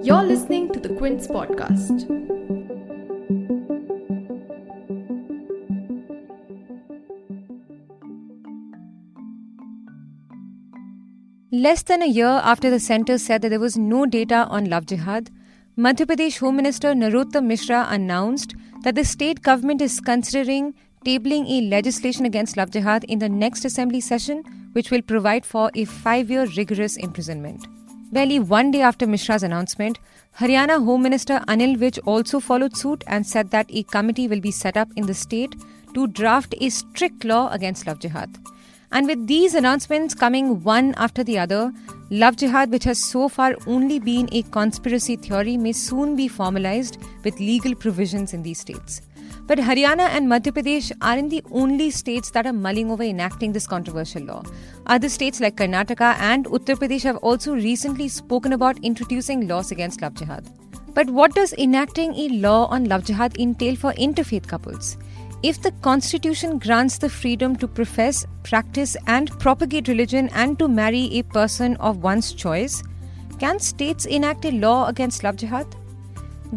You're listening to the Quint's podcast. Less than a year after the centre said that there was no data on love jihad, Madhya Pradesh Home Minister Narottam Mishra announced that the state government is considering tabling a legislation against love jihad in the next assembly session, which will provide for a 5-year rigorous imprisonment. Barely one day after Mishra's announcement, Haryana Home Minister Anil also followed suit and said that a committee will be set up in the state to draft a strict law against love jihad. And with these announcements coming one after the other, love jihad, which has so far only been a conspiracy theory, may soon be formalized with legal provisions in these states. But Haryana and Madhya Pradesh aren't the only states that are mulling over enacting this controversial law. Other states like Karnataka and Uttar Pradesh have also recently spoken about introducing laws against love jihad. But what does enacting a law on love jihad entail for interfaith couples? If the constitution grants the freedom to profess, practice and propagate religion and to marry a person of one's choice, can states enact a law against love jihad?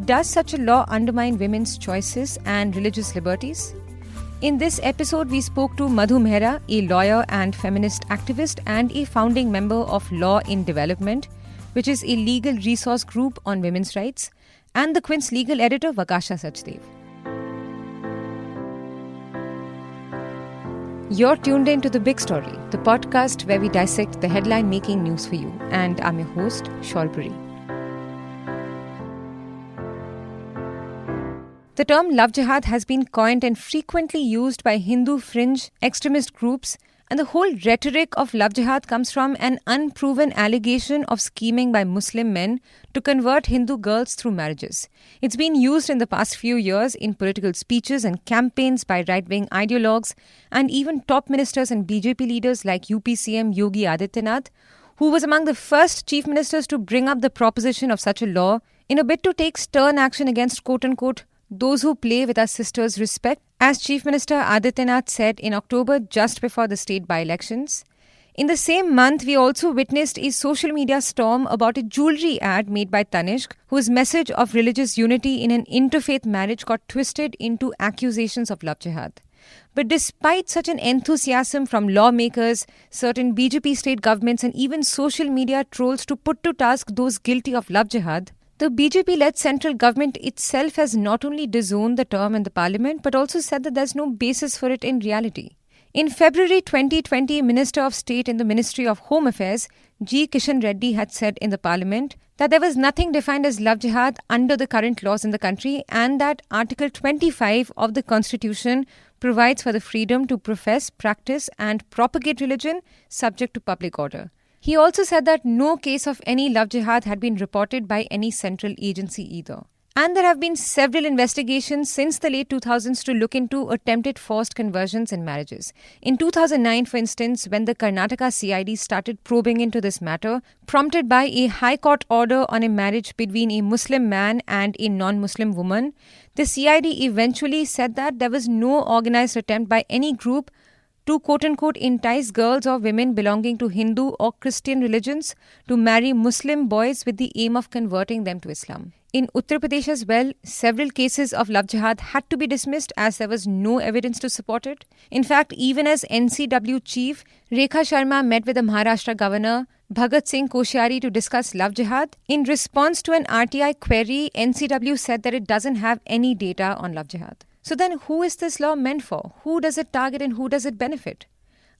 Does such a law undermine women's choices and religious liberties? In this episode, we spoke to Madhu Mehra, a lawyer and feminist activist and a founding member of Law in Development, which is a legal resource group on women's rights, and the Quint's legal editor Vakasha Sachdev. You're tuned in to The Big Story, the podcast where we dissect the headline-making news for you, and I'm your host, Shalpuri. The term love jihad has been coined and frequently used by Hindu fringe extremist groups, and the whole rhetoric of love jihad comes from an unproven allegation of scheming by Muslim men to convert Hindu girls through marriages. It's been used in the past few years in political speeches and campaigns by right-wing ideologues and even top ministers and BJP leaders like UP CM Yogi Adityanath, who was among the first chief ministers to bring up the proposition of such a law in a bid to take stern action against quote-unquote those who play with our sisters' respect, as Chief Minister Adityanath said in October just before the state by-elections. In the same month, we also witnessed a social media storm about a jewellery ad made by Tanishq, whose message of religious unity in an interfaith marriage got twisted into accusations of love jihad. But despite such an enthusiasm from lawmakers, certain BJP state governments and even social media trolls to put to task those guilty of love jihad, the BJP-led central government itself has not only disowned the term in the parliament but also said that there's no basis for it in reality. In February 2020, Minister of State in the Ministry of Home Affairs, G. Kishan Reddy, had said in the parliament that there was nothing defined as love jihad under the current laws in the country and that Article 25 of the Constitution provides for the freedom to profess, practice and propagate religion subject to public order. He also said that no case of any love jihad had been reported by any central agency either. And there have been several investigations since the late 2000s to look into attempted forced conversions in marriages. In 2009, for instance, when the Karnataka CID started probing into this matter, prompted by a High Court order on a marriage between a Muslim man and a non-Muslim woman, the CID eventually said that there was no organized attempt by any group to quote-unquote entice girls or women belonging to Hindu or Christian religions to marry Muslim boys with the aim of converting them to Islam. In Uttar Pradesh as well, several cases of love jihad had to be dismissed as there was no evidence to support it. In fact, even as NCW chief, Rekha Sharma met with the Maharashtra governor, Bhagat Singh Koshyari, to discuss love jihad. In response to an RTI query, NCW said that it doesn't have any data on love jihad. So then who is this law meant for? Who does it target and who does it benefit?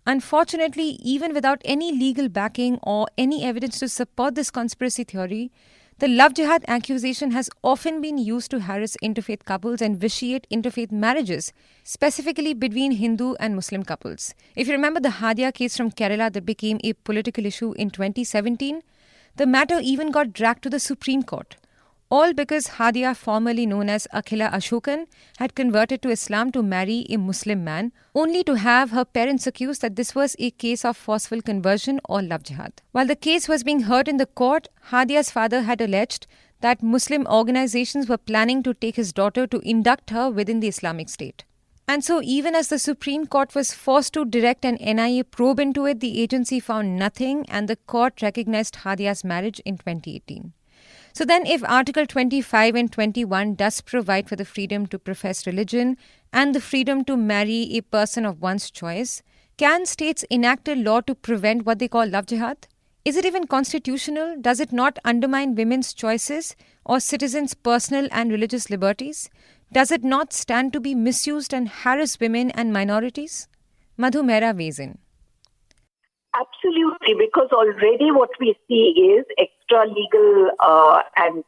Unfortunately, even without any legal backing or any evidence to support this conspiracy theory, the love jihad accusation has often been used to harass interfaith couples and vitiate interfaith marriages, specifically between Hindu and Muslim couples. If you remember the Hadia case from Kerala that became a political issue in 2017, the matter even got dragged to the Supreme Court. All because Hadia, formerly known as Akhila Ashokan, had converted to Islam to marry a Muslim man, only to have her parents accused that this was a case of forceful conversion or love jihad. While the case was being heard in the court, Hadia's father had alleged that Muslim organizations were planning to take his daughter to induct her within the Islamic State. And so, even as the Supreme Court was forced to direct an NIA probe into it, the agency found nothing and the court recognized Hadia's marriage in 2018. So then, if Article 25 and 21 does provide for the freedom to profess religion and the freedom to marry a person of one's choice, can states enact a law to prevent what they call love jihad? Is it even constitutional? Does it not undermine women's choices or citizens' personal and religious liberties? Does it not stand to be misused and harass women and minorities? Madhu Mehra weighs in. Absolutely, because already what we see is extra legal and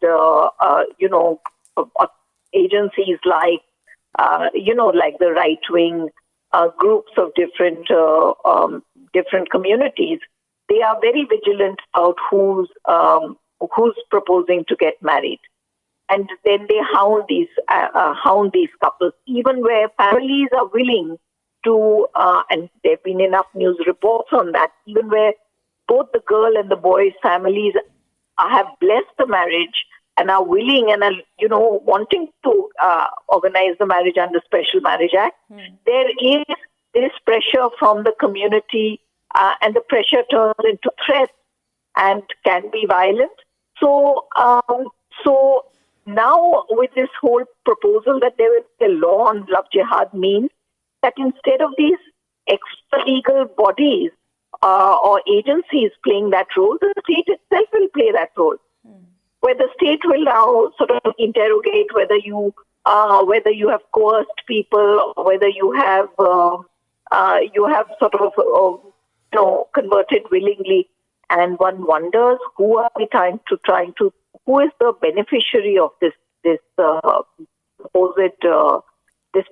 agencies like like the right wing groups of different communities. They are very vigilant about who's proposing to get married, and then they hound these couples, even where families are willing to, and there have been enough news reports on that, even where both the girl and the boy's families have blessed the marriage and are willing and are, wanting to organize the marriage under Special Marriage Act. There is this pressure from the community, and the pressure turns into threats and can be violent. So now with this whole proposal that there is a law on love jihad means that instead of these extra legal bodies or agencies playing that role, the state itself will play that role. Where the state will now sort of interrogate whether you have coerced people, or whether you have sort of converted willingly, and one wonders who are we trying to who is the beneficiary of this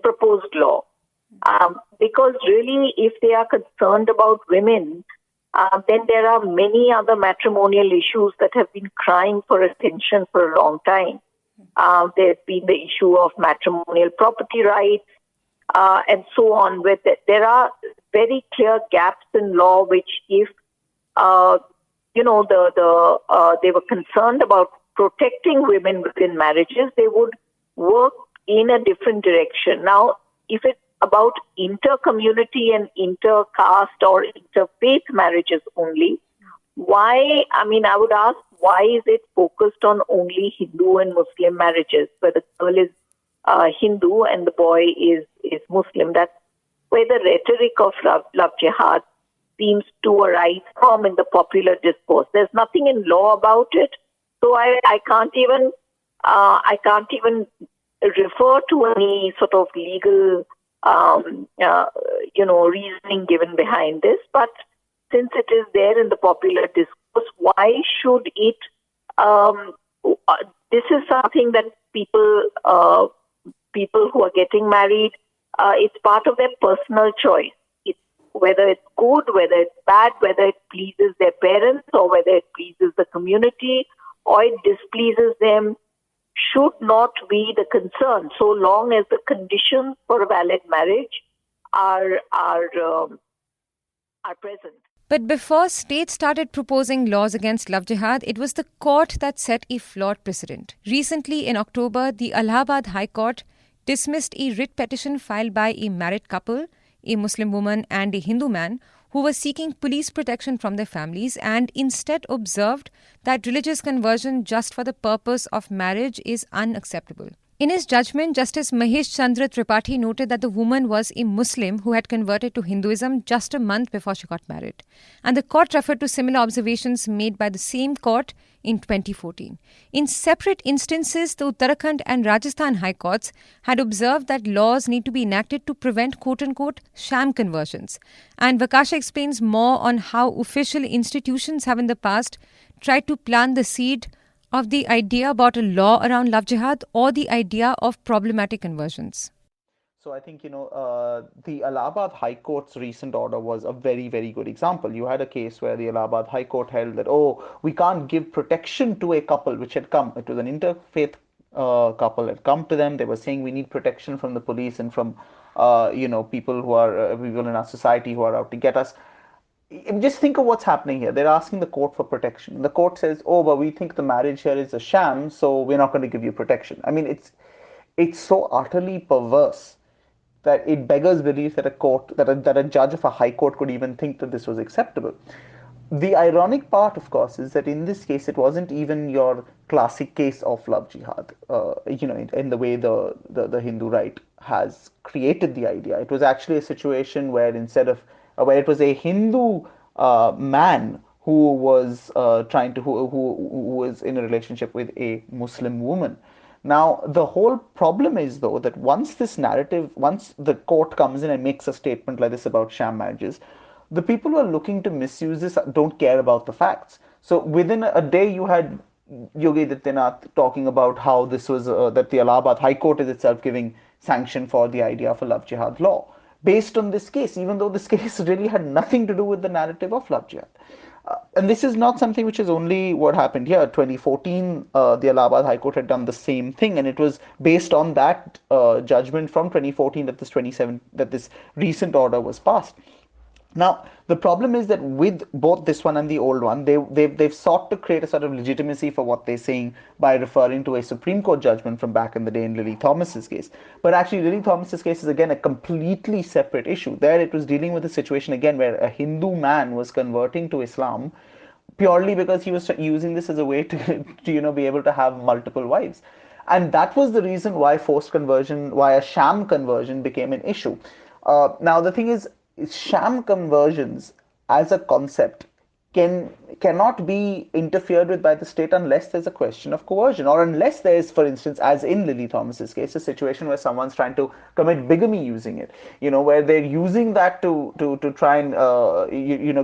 proposed law. Because really, if they are concerned about women, then there are many other matrimonial issues that have been crying for attention for a long time. There's been the issue of matrimonial property rights, and so on. Where there are very clear gaps in law, which if they were concerned about protecting women within marriages, they would work in a different direction. Now, if it's about inter-community and inter-caste or interfaith marriages only, I would ask, why is it focused on only Hindu and Muslim marriages, where the girl is Hindu and the boy is Muslim? That's where the rhetoric of love jihad seems to arise from in the popular discourse. There's nothing in law about it, so I can't even refer to any sort of legal reasoning given behind this. But since it is there in the popular discourse, why should it? This is something that people who are getting married, it's part of their personal choice. Whether it's good, whether it's bad, whether it pleases their parents or whether it pleases the community or it displeases them, should not be the concern, so long as the conditions for a valid marriage are present. But before states started proposing laws against love jihad, it was the court that set a flawed precedent. Recently, in October, the Allahabad High Court dismissed a writ petition filed by a married couple, a Muslim woman and a Hindu man, who were seeking police protection from their families, and instead observed that religious conversion just for the purpose of marriage is unacceptable. In his judgment, Justice Mahesh Chandra Tripathi noted that the woman was a Muslim who had converted to Hinduism just a month before she got married. And the court referred to similar observations made by the same court in 2014. In separate instances, the Uttarakhand and Rajasthan High Courts had observed that laws need to be enacted to prevent quote-unquote sham conversions. And Vakasha explains more on how official institutions have in the past tried to plant the seed of the idea about a law around love jihad or the idea of problematic conversions. So I think, the Allahabad High Court's recent order was a very, very good example. You had a case where the Allahabad High Court held that, we can't give protection to a couple which had come. It was an interfaith couple had come to them. They were saying we need protection from the police and from, people who are people in our society who are out to get us. Just think of what's happening here. They're asking the court for protection. The court says, but we think the marriage here is a sham, so we're not going to give you protection. I mean, it's so utterly perverse. that it beggars belief that a judge of a high court could even think that this was acceptable. The ironic part, of course, is that in this case, it wasn't even your classic case of love jihad, in the way the Hindu right has created the idea. It was actually a situation where where it was a Hindu man who was who was in a relationship with a Muslim woman. Now, the whole problem is, though, that once the court comes in and makes a statement like this about sham marriages, the people who are looking to misuse this don't care about the facts. So within a day, you had Yogi Adityanath talking about how this was that the Allahabad High Court is itself giving sanction for the idea of a love jihad law based on this case, even though this case really had nothing to do with the narrative of love jihad. And this is not something which is only what happened here. 2014, the Allahabad High Court had done the same thing, and it was based on that judgment from 2014 that this recent order was passed. Now, the problem is that with both this one and the old one, they've sought to create a sort of legitimacy for what they're saying by referring to a Supreme Court judgment from back in the day in Lily Thomas's case. But actually, Lily Thomas's case is again a completely separate issue. There, it was dealing with a situation again where a Hindu man was converting to Islam purely because he was using this as a way to be able to have multiple wives. And that was the reason why why a sham conversion became an issue. Now, the thing is sham conversions as a concept cannot be interfered with by the state unless there's a question of coercion, or unless there is, for instance, as in Lily Thomas's case, a situation where someone's trying to commit bigamy using it, where they're using that to try and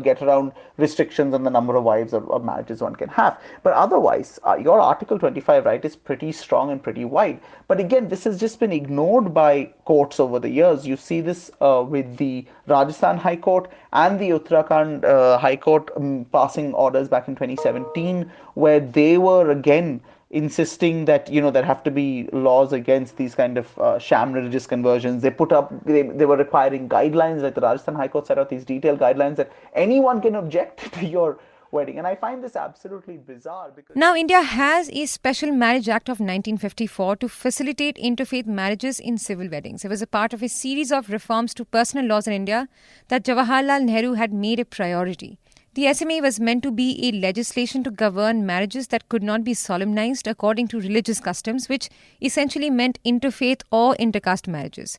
get around restrictions on the number of wives or marriages one can have. But otherwise, your Article 25 right is pretty strong and pretty wide. But again, this has just been ignored by courts over the years. You see this with the Rajasthan High Court and the Uttarakhand High Court passing orders back in 2017, where they were again insisting that there have to be laws against these kind of sham religious conversions. They were requiring guidelines, like the Rajasthan High Court set out these detailed guidelines that anyone can object to your wedding. And I find this absolutely bizarre because now India has a Special Marriage Act of 1954 to facilitate interfaith marriages in civil weddings. It was a part of a series of reforms to personal laws in India that Jawaharlal Nehru had made a priority. The SMA was meant to be a legislation to govern marriages that could not be solemnized according to religious customs, which essentially meant interfaith or intercaste marriages.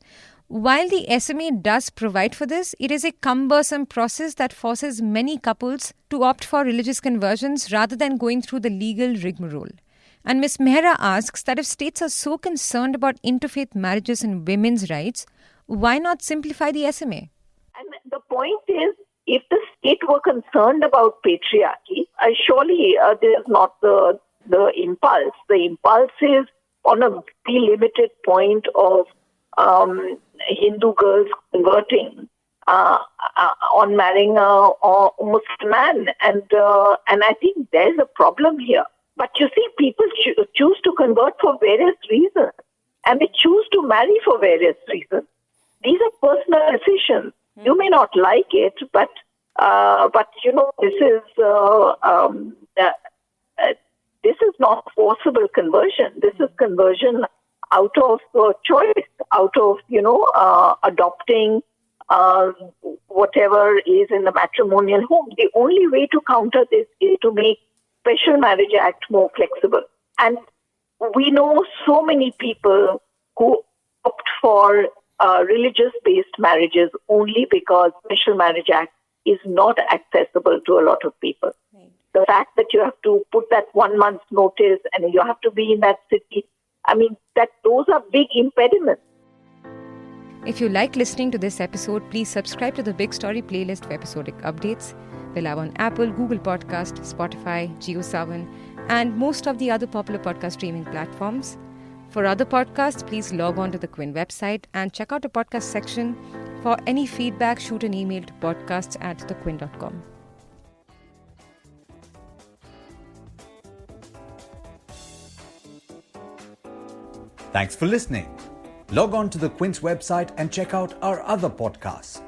While the SMA does provide for this, it is a cumbersome process that forces many couples to opt for religious conversions rather than going through the legal rigmarole. And Ms. Mehra asks that if states are so concerned about interfaith marriages and women's rights, why not simplify the SMA? And the point is, if the state were concerned about patriarchy, surely there's not the impulse. The impulse is on a very limited point of Hindu girls converting on marrying a Muslim man, and I think there's a problem here. But you see, people choose to convert for various reasons, and they choose to marry for various reasons. These are personal decisions. You may not like it, but this is not forcible conversion. This is conversion out of choice, out of adopting whatever is in the matrimonial home. The only way to counter this is to make Special Marriage Act more flexible. And we know so many people who opt for religious-based marriages only because Special Marriage Act is not accessible to a lot of people. Right. The fact that you have to put that 1 month's notice and you have to be in that city, those are big impediments. If you like listening to this episode, please subscribe to the Big Story playlist for episodic updates. We're live on Apple, Google Podcast, Spotify, JioSaavn, and most of the other popular podcast streaming platforms. For other podcasts, please log on to the Quint website and check out the podcast section. For any feedback, shoot an email to podcasts@thequint.com. Thanks for listening. Log on to the Quint's website and check out our other podcasts.